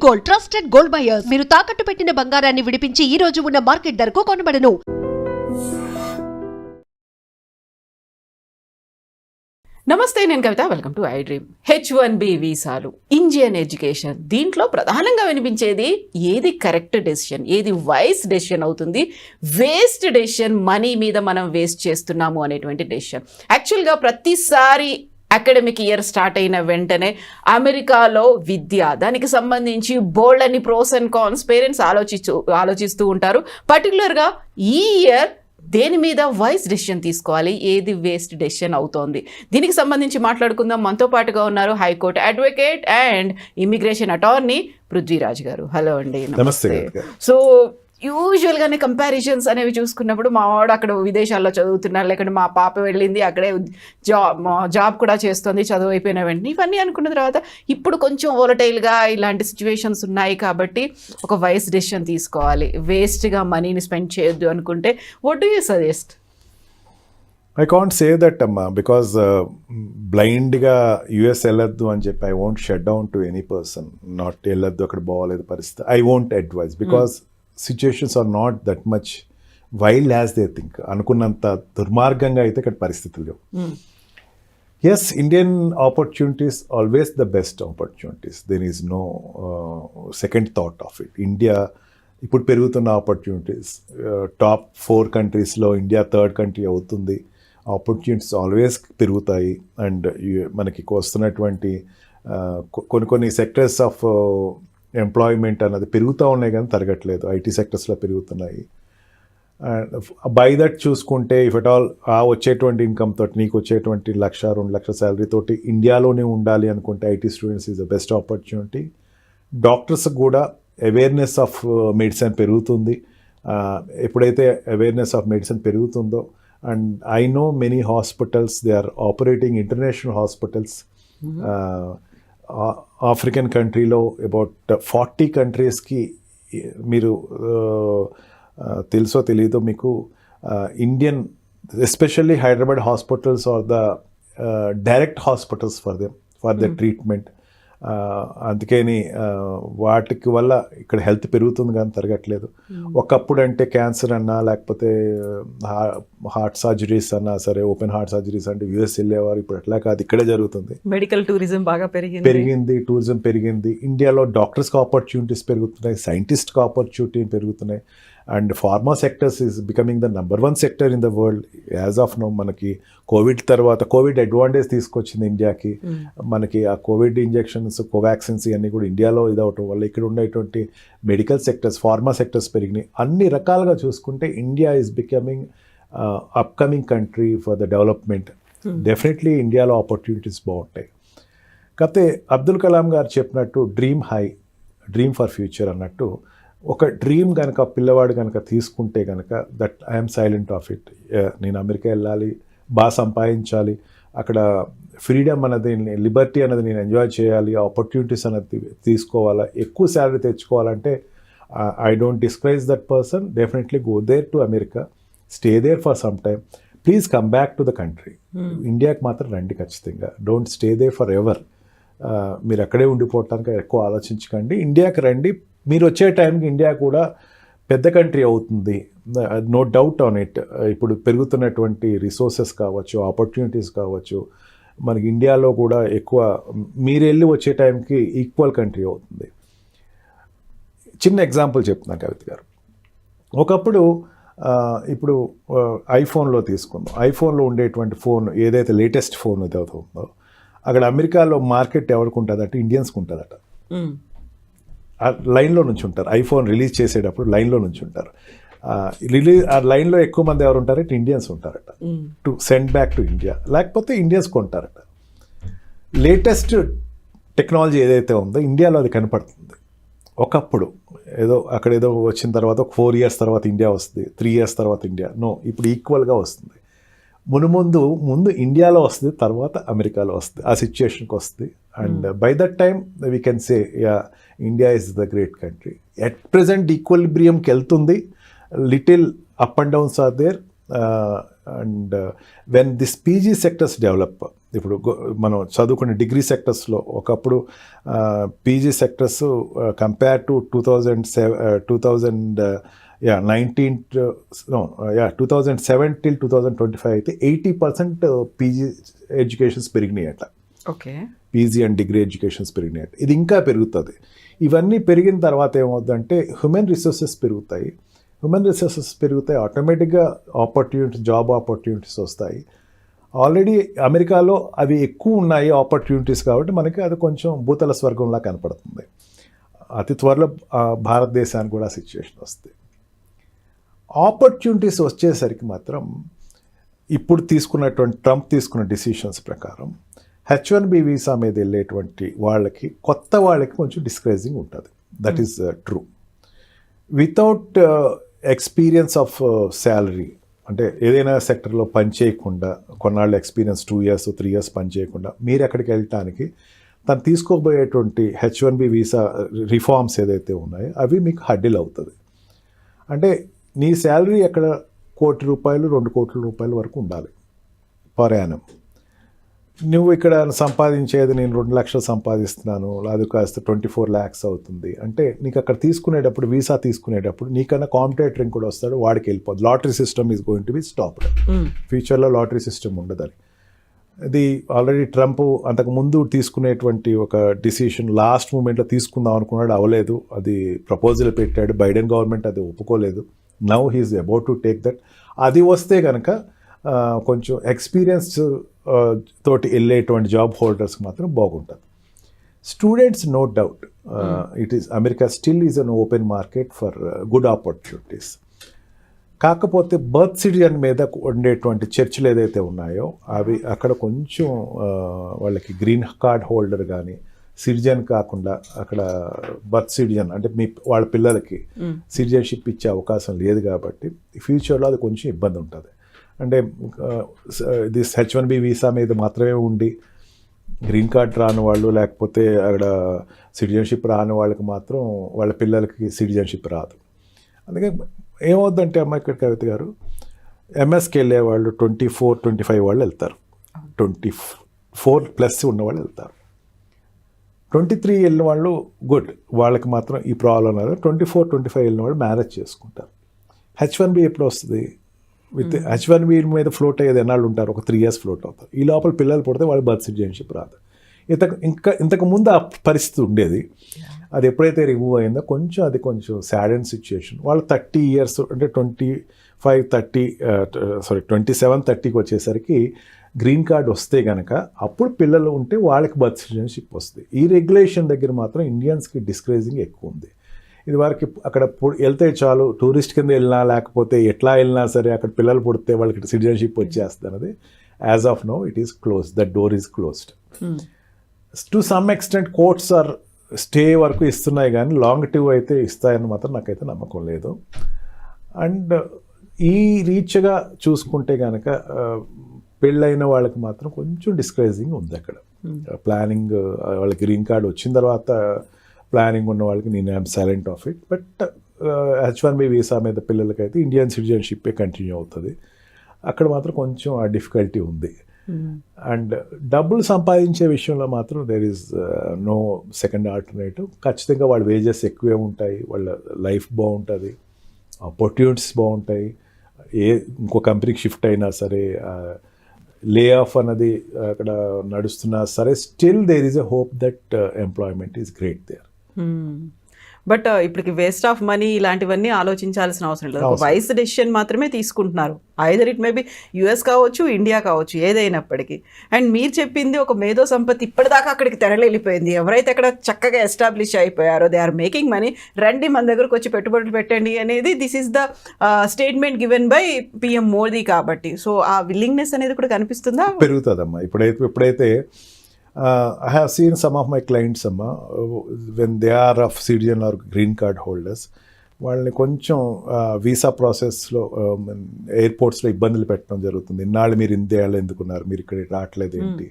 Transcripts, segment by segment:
Gold, trusted gold buyers. మీరు తాకట్టు పెట్టిన బంగారాన్ని విడిపించి ఈ రోజు ఉన్న మార్కెట్ ధరకు కొనబడను. నమస్తే, నేను Kavitha. Welcome to I dream. H1B వీసాలు, ఇండియన్ ఎడ్యుకేషన్, దీంట్లో ప్రధానంగా వినిపించేది ఏది కరెక్ట్ డెసిషన్, ఏది వైస్ డెసిషన్ అవుతుంది, వేస్ట్ డెసిషన్, మనీ మీద మనం వేస్ట్ చేస్తున్నాము అనేటువంటి డెసిషన్. యాక్చువల్గా ప్రతిసారి అకాడమిక్ ఇయర్ స్టార్ట్ అయిన వెంటనే అమెరికాలో విద్య, దానికి సంబంధించి బోల్డ్ అని ప్రోస్ అండ్ కాన్స్ పేరెంట్స్ ఆలోచిస్తూ ఉంటారు. పర్టికులర్గా ఈ ఇయర్ దేని మీద వైస్ డెసిషన్ తీసుకోవాలి, ఏది వేస్ట్ డెసిషన్ అవుతోంది, దీనికి సంబంధించి మాట్లాడుకుందాం. మనతో పాటుగా ఉన్నారు high court advocate and immigration attorney Prithviraj గారు. హలో అండి. నమస్తే. సో యూజువల్గానే కంపారిజన్స్ అనేవి చూసుకున్నప్పుడు మా వాడు అక్కడ విదేశాల్లో చదువుతున్నారు, లేకుంటే మా పాప వెళ్ళింది అక్కడే జాబ్ కూడా చేస్తుంది చదువు అయిపోయిన వెంటనే, ఇవన్నీ అనుకున్న తర్వాత ఇప్పుడు కొంచెం వోలటైల్గా ఇలాంటి సిచ్యువేషన్స్ ఉన్నాయి కాబట్టి ఒక వైస్ డెసిషన్ తీసుకోవాలి, వేస్ట్గా మనీని స్పెండ్ చేయొద్దు అనుకుంటే what do you suggest? I can't say that అమ్మా, బికాజ్ బ్లైండ్గా యుఎస్ వెళ్ళొద్దు అని చెప్పి I won't shut down to any person. Not వెళ్ళొద్దు, అక్కడ బాగోలేదు పరిస్థితి, I won't advise, because situations are not that much wild as they think. అనుకున్నంత దుర్మార్గంగా అయితే ఇక్కడ పరిస్థితులు లేవు. Yes, Indian opportunities always the best opportunities, there is no second thought of it. India ఇప్పుడు పెరుగుతున్న ఆపర్చునిటీస్, టాప్ 4 కంట్రీస్లో ఇండియా 3rd కంట్రీ అవుతుంది. ఆపర్చునిటీస్ ఆల్వేస్ పెరుగుతాయి. అండ్ మనకి వస్తున్నటువంటి కొన్ని సెక్టర్స్ ఆఫ్ ఎంప్లాయ్మెంట్ అన్నది పెరుగుతూ ఉన్నాయి కానీ తరగట్లేదు. ఐటీ సెక్టర్స్లో పెరుగుతున్నాయి. అండ్ బై దట్ చూసుకుంటే ఇఫ్ ఎట్ ఆల్ ఆ వచ్చేటువంటి ఇన్కమ్ తోటి నీకు వచ్చేటువంటి 1-2 లక్షల శాలరీ తోటి ఇండియాలోనే ఉండాలి అనుకుంటే IT students is the best opportunity. Doctors కూడా అవేర్నెస్ ఆఫ్ మెడిసిన్ పెరుగుతుంది. ఎప్పుడైతే అవేర్నెస్ ఆఫ్ మెడిసిన్ పెరుగుతుందో, and I know many hospitals they are operating, international hospitals. African కంట్రీలో అబౌట్ 40 కంట్రీస్కి మీరు తెలుసో తెలీదో మీకు, Indian especially Hyderabad hospitals are the direct hospitals for the treatment. అందుకని వాటికి వల్ల ఇక్కడ హెల్త్ పెరుగుతుంది కానీ తరగట్లేదు. ఒకప్పుడు అంటే క్యాన్సర్ అన్నా లేకపోతే హార్ట్ సర్జరీస్ అన్నా సరే, ఓపెన్ హార్ట్ సర్జరీస్ అంటే యూఎస్ వెళ్ళేవారు. ఇప్పుడు అట్లా కాదు, ఇక్కడే జరుగుతుంది. మెడికల్ టూరిజం బాగా పెరిగింది, టూరిజం పెరిగింది. ఇండియాలో డాక్టర్స్కి ఆపర్చునిటీస్ పెరుగుతున్నాయి, సైంటిస్ట్కి ఆపర్చునిటీ పెరుగుతున్నాయి. And pharma sectors is becoming the number 1 sector in the world as of now. మనకి కోవిడ్ తర్వాత కోవిడ్ అడ్వాంటేజ్ తీసుకొచ్చింది ఇండియాకి. మనకి ఆ కోవిడ్ ఇంజెక్షన్స్, కోవాక్సిన్స్ ఇవన్నీ కూడా ఇండియాలో ఇదవటం వల్ల ఇక్కడ ఉండేటువంటి మెడికల్ సెక్టర్స్, ఫార్మా సెక్టర్స్ పెరిగినాయి. అన్ని రకాలుగా చూసుకుంటే India is becoming upcoming country for the development. Definitely ఇండియాలో ఆపర్చునిటీస్ బాగుంటాయి. కాకపోతే అబ్దుల్ కలాం గారు చెప్పినట్టు dream high, dream for future అన్నట్టు, ఒక డ్రీమ్ కనుక పిల్లవాడు కనుక తీసుకుంటే కనుక that I'm silent of it. నేను అమెరికా వెళ్ళాలి, బాగా సంపాదించాలి, అక్కడ ఫ్రీడమ్ అనేది, లిబర్టీ అనేది నేను ఎంజాయ్ చేయాలి, ఆపర్చునిటీస్ అనేది తీసుకోవాలా, ఎక్కువ శాలరీ తెచ్చుకోవాలంటే I don't discourage that person. Definitely go there to America, stay there for some time, please come back to the country. ఇండియాకి మాత్రం రండి ఖచ్చితంగా. Don't stay there forever. మీరు అక్కడే ఉండిపోవటానికి ఎక్కువ ఆలోచించకండి, ఇండియాకి రండి. మీరు వచ్చే టైంకి ఇండియా కూడా పెద్ద కంట్రీ అవుతుంది, నో డౌట్ ఆన్ ఇట్. ఇప్పుడు పెరుగుతున్నటువంటి రిసోర్సెస్ కావచ్చు, ఆపర్చునిటీస్ కావచ్చు, మనకి ఇండియాలో కూడా ఎక్కువ, మీరు వెళ్ళి వచ్చే టైంకి ఈక్వల్ కంట్రీ అవుతుంది. చిన్న ఎగ్జాంపుల్ చెప్తున్నాను కవిత గారు. ఒకప్పుడు ఇప్పుడు ఐఫోన్లో తీసుకుందాం. ఐఫోన్లో ఉండేటువంటి ఫోన్ ఏదైతే లేటెస్ట్ ఫోన్ ఏదైతే ఉందో, అక్కడ అమెరికాలో మార్కెట్ ఎవరికి ఉంటుందంటే ఇండియన్స్కి ఉంటుందట. లైన్లో నుంచి ఉంటారు, ఐఫోన్ రిలీజ్ చేసేటప్పుడు లైన్లో నుంచి ఉంటారు. ఆ లైన్లో ఎక్కువ మంది ఎవరు ఉంటారంటే ఇండియన్స్ ఉంటారట, to send back to India. లేకపోతే ఇండియన్స్ కొంటారట. లేటెస్ట్ టెక్నాలజీ ఏదైతే ఉందో ఇండియాలో అది కనపడుతుంది. ఒకప్పుడు ఏదో అక్కడ ఏదో వచ్చిన తర్వాత 4 years తర్వాత ఇండియా వస్తుంది, 3 years తర్వాత ఇండియా, నో, ఇప్పుడు ఈక్వల్గా వస్తుంది. ముందు ఇండియాలో వస్తుంది, తర్వాత అమెరికాలో వస్తుంది. ఆ సిచ్యుయేషన్కి వస్తుంది. And by that time we can say yeah, India is the great country. At present ఈక్వలిబ్రియంకి వెళ్తుంది, little up and downs are there. And when this PG sectors develop, ఇప్పుడు మనం చదువుకునే డిగ్రీ సెక్టర్స్లో ఒకప్పుడు PG sectors compare to 2007 till 2025 అయితే 80% PG educations పెరిగినాయి అట్లా. Okay, PG and degree educations పెరిగినాయి. ఇది ఇంకా పెరుగుతుంది. ఇవన్నీ పెరిగిన తర్వాత ఏమవుతుందంటే హ్యూమన్ రిసోర్సెస్ పెరుగుతాయి. ఆటోమేటిక్గా జాబ్ ఆపర్చునిటీస్ వస్తాయి. ఆల్రెడీ అమెరికాలో అవి ఎక్కువ ఉన్నాయి ఆపర్చునిటీస్, కాబట్టి మనకి అది కొంచెం భూతల స్వర్గంలా కనపడుతుంది. అతి త్వరలో భారతదేశానికి కూడా సిచ్యువేషన్ వస్తుంది. ఆపర్చునిటీస్ వచ్చేసరికి మాత్రం ఇప్పుడు ట్రంప్ తీసుకున్న డిసిషన్స్ ప్రకారం H1B వీసా మీద వెళ్ళేటువంటి వాళ్ళకి, కొత్త వాళ్ళకి కొంచెం డిస్కరేజింగ్ ఉంటుంది. That is true. Without experience of salary, అంటే ఏదైనా సెక్టర్లో పనిచేయకుండా కొన్నాళ్ళు ఎక్స్పీరియన్స్ 2 years 3 years పనిచేయకుండా మీరు ఎక్కడికి వెళ్ళటానికి తను తీసుకోబోయేటువంటి H1B వీసా రిఫార్మ్స్ ఏదైతే ఉన్నాయో అవి మీకు హడ్డిల్ అవుతుంది. అంటే నీ శాలరీ ఎక్కడ ₹1 కోటి 2 కోట్ల రూపాయల వరకు ఉండాలి పర్ యానం. నువ్వు ఇక్కడ సంపాదించేది నేను 2 లక్షలు సంపాదిస్తున్నాను, అది కాస్త 24 lakhs అవుతుంది అంటే నీకు అక్కడ తీసుకునేటప్పుడు వీసా తీసుకునేటప్పుడు నీకన్నా కాంపిటేటర్ కూడా వస్తాడు, వాడికి వెళ్ళిపోద్ది. Lottery system is going to be stopped. ఫ్యూచర్లో లాటరీ సిస్టమ్ ఉండదని. ఇది ఆల్రెడీ ట్రంప్ అంతకుముందు తీసుకునేటువంటి ఒక డిసిషన్ లాస్ట్ మూమెంట్లో తీసుకుందాం అనుకున్నాడు, అవ్వలేదు. అది ప్రపోజల్ పెట్టాడు, బైడెన్ గవర్నమెంట్ అది ఒప్పుకోలేదు. Now he's about to take that. అది వస్తే కనుక కొంచెం ఎక్స్పీరియన్స్ తోటి వెళ్ళేటువంటి జాబ్ హోల్డర్స్కి మాత్రం బాగుంటుంది. Students no doubt America still is an open market for good opportunities. కాకపోతే బర్త్ సిటిజన్ మీద ఉండేటువంటి చర్చలు ఏదైతే ఉన్నాయో అవి అక్కడ కొంచెం వాళ్ళకి గ్రీన్ కార్డ్ హోల్డర్ కానీ సిటిజన్ కాకుండా అక్కడ బర్త్ సిటిజన్ అంటే వాళ్ళ పిల్లలకి సిటిజన్షిప్ ఇచ్చే అవకాశం లేదు, కాబట్టి ఫ్యూచర్లో అది కొంచెం ఇబ్బంది ఉంటుంది. అంటే దిస్ H1B వీసా మీద మాత్రమే ఉండి గ్రీన్ కార్డ్ రాని వాళ్ళు, లేకపోతే అక్కడ సిటిజన్షిప్ రాని వాళ్ళకి మాత్రం వాళ్ళ పిల్లలకి సిటిజన్షిప్ రాదు. అందుకే ఏమవుద్దంటే అమ్మ ఇక్కడ కవిత గారు ఎంఎస్కి వెళ్ళే వాళ్ళు 24-25 వాళ్ళు వెళ్తారు, 24+ ఉన్నవాళ్ళు వెళ్తారు. 23 వెళ్ళిన వాళ్ళు గుడ్, వాళ్ళకి మాత్రం ఈ ప్రాబ్లం లేదు. 24-25 వెళ్ళిన వాళ్ళు మ్యారేజ్ చేసుకుంటారు. H1B ఎప్పుడు వస్తుంది? విత్ H1B మీద ఫ్లోట్ అయ్యేది ఎన్నాళ్ళు ఉంటారు? ఒక 3 years ఫ్లోట్ అవుతారు. ఈ లోపల పిల్లలు పుడితే వాళ్ళు బర్త్ సిటిజన్షిప్ రాదు. ఇంతకు ముందు ఆ పరిస్థితి ఉండేది. అది ఎప్పుడైతే రిమూవ్ అయిందో కొంచెం సాడ్ అండ్ సిచ్యుయేషన్. వాళ్ళు 30 years అంటే 27-30కి వచ్చేసరికి గ్రీన్ కార్డ్ వస్తే కనుక అప్పుడు పిల్లలు ఉంటే వాళ్ళకి బర్త్ సిటిజన్షిప్ వస్తుంది. ఈ రెగ్యులేషన్ దగ్గర మాత్రం ఇండియన్స్కి డిస్కరేజింగ్ ఎక్కువ ఉంది. ఇది వారికి అక్కడ వెళ్తే చాలు, టూరిస్ట్ కింద వెళ్ళినా లేకపోతే ఎట్లా వెళ్ళినా సరే అక్కడ పిల్లలు పుడితే వాళ్ళకి సిటిజన్షిప్ వచ్చేస్తుంది అన్నది as of now it is close, that door is closed. To some extent courts are stay వరకు ఇస్తున్నాయి, కానీ లాంగ్ టివ్ అయితే ఇస్తాయని మాత్రం నాకైతే నమ్మకం లేదు. అండ్ ఈ రీచ్గా చూసుకుంటే కనుక పెళ్ళైన వాళ్ళకి మాత్రం కొంచెం డిస్కరేజింగ్ ఉంది అక్కడ. ప్లానింగ్ వాళ్ళకి గ్రీన్ కార్డ్ వచ్చిన తర్వాత ప్లానింగ్ ఉన్న వాళ్ళకి నేను I'm silent of it. But H1B visa మీద పిల్లలకైతే ఇండియన్ సిటిజన్షిప్పే కంటిన్యూ అవుతుంది. అక్కడ మాత్రం కొంచెం ఆ డిఫికల్టీ ఉంది. అండ్ డబ్బులు సంపాదించే విషయంలో మాత్రం there is no second alternative. ఖచ్చితంగా వాళ్ళ వేజెస్ ఎక్కువే ఉంటాయి, వాళ్ళ లైఫ్ బాగుంటుంది, ఆపర్చునిటీస్ బాగుంటాయి. ఇంకో కంపెనీకి షిఫ్ట్ అయినా సరే, లే ఆఫ్ అన్నది అక్కడ నడుస్తున్నా సరే, still there is a hope that employment is great there. But ఇప్పటికి వేస్ట్ ఆఫ్ మనీ ఇలాంటివన్నీ ఆలోచించాల్సిన అవసరం లేదు. ఒక వైస్ డెసిషన్ మాత్రమే తీసుకుంటున్నారు. ఐదర్ ఇట్ మేబీ US కావచ్చు, ఇండియా కావచ్చు, ఏదైనప్పటికీ. అండ్ మీరు చెప్పింది ఒక మేధో సంపత్తి ఇప్పటిదాకా అక్కడికి తెరలేలిపోయింది. ఎవరైతే అక్కడ చక్కగా ఎస్టాబ్లిష్ అయిపోయారో దే ఆర్ మేకింగ్ మనీ, రండి మన దగ్గరకు వచ్చి పెట్టుబడులు పెట్టండి అనేది this is the statement given by PM Modi. కాబట్టి సో ఆ విల్లింగ్నెస్ అనేది కూడా కనిపిస్తుందా? పెరుగుతుందమ్మా. ఇప్పుడైతే I have seen some of my clients, when they are of citizen or green card holders, వాళ్ళని కొంచెం వీసా ప్రాసెస్లో ఎయిర్పోర్ట్స్లో ఇబ్బందులు పెట్టడం జరుగుతుంది. ఇన్నాళ్ళు మీరు ఇండియాలో ఎందుకున్నారు, మీరు ఇక్కడ రావట్లేదు ఏంటి,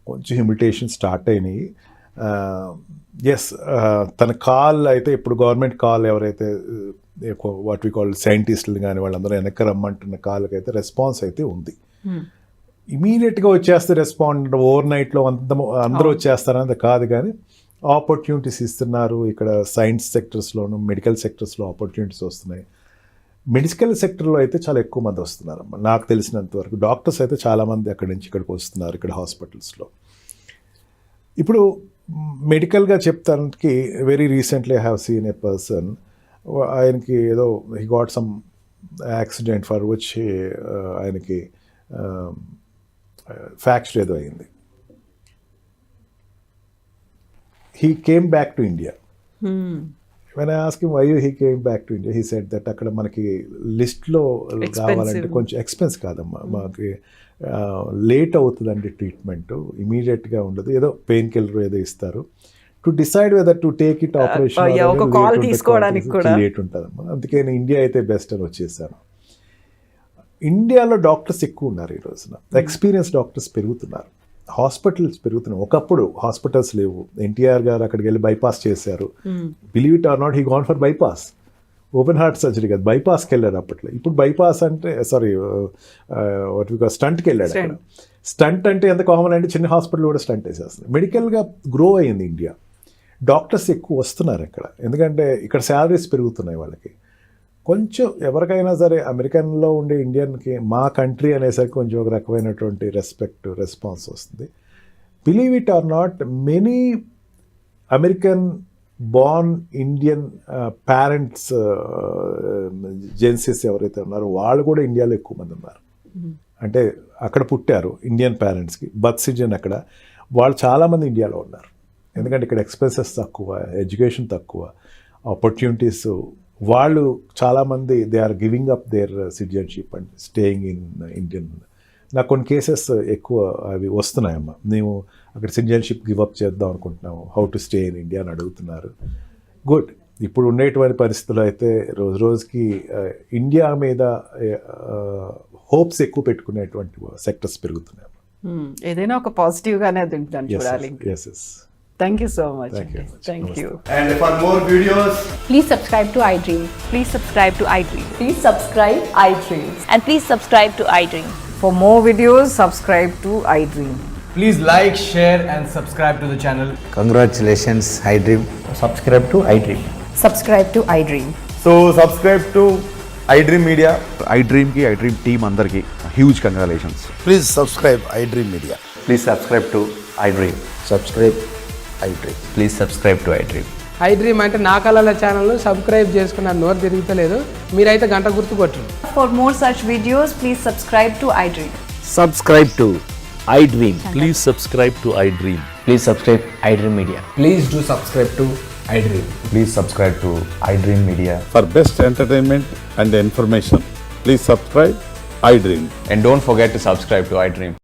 కొంచెం ఇమిటేషన్ స్టార్ట్ అయినాయి. ఎస్, తన కాల్ అయితే ఇప్పుడు గవర్నమెంట్ కాల్ ఎవరైతే వాట్ వి కాల్ సైంటిస్టులు కానీ వాళ్ళందరూ వెనక్కి రమ్మంటున్న కాల్కి అయితే రెస్పాన్స్ అయితే ఉంది. ఇమీడియట్గా వచ్చేస్తే రెస్పాండ్ ఓవర్ నైట్లో అందరూ వచ్చేస్తారనేది కాదు, కానీ ఆపర్చునిటీస్ ఇస్తున్నారు. ఇక్కడ సైన్స్ సెక్టర్స్లోను మెడికల్ సెక్టర్స్లో ఆపర్చునిటీస్ వస్తున్నాయి. మెడికల్ సెక్టర్లో అయితే చాలా ఎక్కువ మంది వస్తున్నారు అమ్మ, నాకు తెలిసినంత వరకు. డాక్టర్స్ అయితే చాలామంది అక్కడి నుంచి ఇక్కడికి వస్తున్నారు, ఇక్కడ హాస్పిటల్స్లో. ఇప్పుడు మెడికల్గా చెప్తానికి very recently I have seen a person, ఆయనకి ఏదో he got some accident for which ఆయనకి ఫ్రాక్చర్ ఏదో అయింది. He came back to India. When I asked him why he came back to India, he said that అక్కడ మనకి లిస్ట్లో కావాలంటే కొంచెం ఎక్స్పెన్స్ కాదమ్మా, మాకు లేట్ అవుతుందండి ట్రీట్మెంట్, ఇమీడియట్గా ఉండదు, ఏదో పెయిన్ కిల్లర్ ఏదో ఇస్తారు, to decide whether to take it operation late ఉంటుందమ్మా. అందుకే నేను ఇండియా అయితే బెస్ట్ అని వచ్చేసాను. ఇండియాలో డాక్టర్స్ ఎక్కువ ఉన్నారు ఈ రోజున, ఎక్స్పీరియన్స్ డాక్టర్స్ పెరుగుతున్నారు, హాస్పిటల్స్ పెరుగుతున్నాయి. ఒకప్పుడు హాస్పిటల్స్ లేవు. ఎన్టీఆర్ గారు అక్కడికి వెళ్ళి బైపాస్ చేశారు. Believe it or not, he gone for bypass, open heart surgery కాదు, బైపాస్కి వెళ్ళారు అప్పట్లో. ఇప్పుడు బైపాస్ అంటే సారీ వాట్ వి కాల్ స్టంట్కి వెళ్ళాడు. అక్కడ స్టంట్ అంటే ఎంత కామన్ అంటే చిన్న హాస్పిటల్ కూడా స్టంట్ వేసేస్తుంది. మెడికల్గా గ్రో అయింది ఇండియా, డాక్టర్స్ ఎక్కువ వస్తున్నారు ఇక్కడ, ఎందుకంటే ఇక్కడ శాలరీస్ పెరుగుతున్నాయి వాళ్ళకి. కొంచెం ఎవరికైనా సరే అమెరికన్లో ఉండే ఇండియన్కి మా కంట్రీ అనేసరికి కొంచెం ఒక రకమైనటువంటి రెస్పాన్స్ వస్తుంది. Believe it or not, many American born Indian parents Genesis ఎవరైతే ఉన్నారో వాళ్ళు కూడా ఇండియాలో ఎక్కువ మంది ఉన్నారు. అంటే అక్కడ పుట్టారు ఇండియన్ పేరెంట్స్కి బర్త్ సిటిజన్ అక్కడ, వాళ్ళు చాలామంది ఇండియాలో ఉన్నారు. ఎందుకంటే ఇక్కడ ఎక్స్పెన్సెస్ తక్కువ, ఎడ్యుకేషన్ తక్కువ, ఆపర్చునిటీస్. వాళ్ళు చాలామంది they are giving up their citizenship and staying in Indian. నాకు కొన్ని కేసెస్ ఎక్కువ అవి వస్తున్నాయమ్మా, మేము అక్కడ సిటిజన్షిప్ గివ్ అప్ చేద్దాం అనుకుంటున్నాము, how to stay in India అని అడుగుతున్నారు. గుడ్. ఇప్పుడు ఉండేటువంటి పరిస్థితుల్లో అయితే రోజు రోజుకి ఇండియా మీద హోప్స్ ఎక్కువ పెట్టుకునేటువంటి సెక్టర్స్ పెరుగుతున్నాయి. ఏదైనా ఒక పాజిటివ్గానే చూడాలి. Yes yes. Thank you so much. Thank you. And for more videos, Please subscribe to iDream. Please subscribe to iDream. Please subscribe iDream. And please subscribe to iDream. For more videos, subscribe to iDream. please like, share and subscribe to the channel. Congratulations, iDream. Subscribe to iDream. Subscribe to iDream. So subscribe to iDream Media. iDream ki iDream team andarki huge congratulations. Please subscribe iDream Media. Please subscribe to iDream. Subscribe iDream. Please subscribe to iDream. iDream అంటే నా కళల ఛానల్ను subscribe చేసుకున్న నోరు తిరుగుతలేదు, మీరైతే గంట గుర్తు కొట్టండి. For more such videos, please subscribe to iDream. Subscribe to iDream. Please subscribe to iDream. Please subscribe iDream Media. Please do subscribe to iDream. Please subscribe to iDream Media. For best entertainment and information, please subscribe iDream. And don't forget to subscribe to iDream.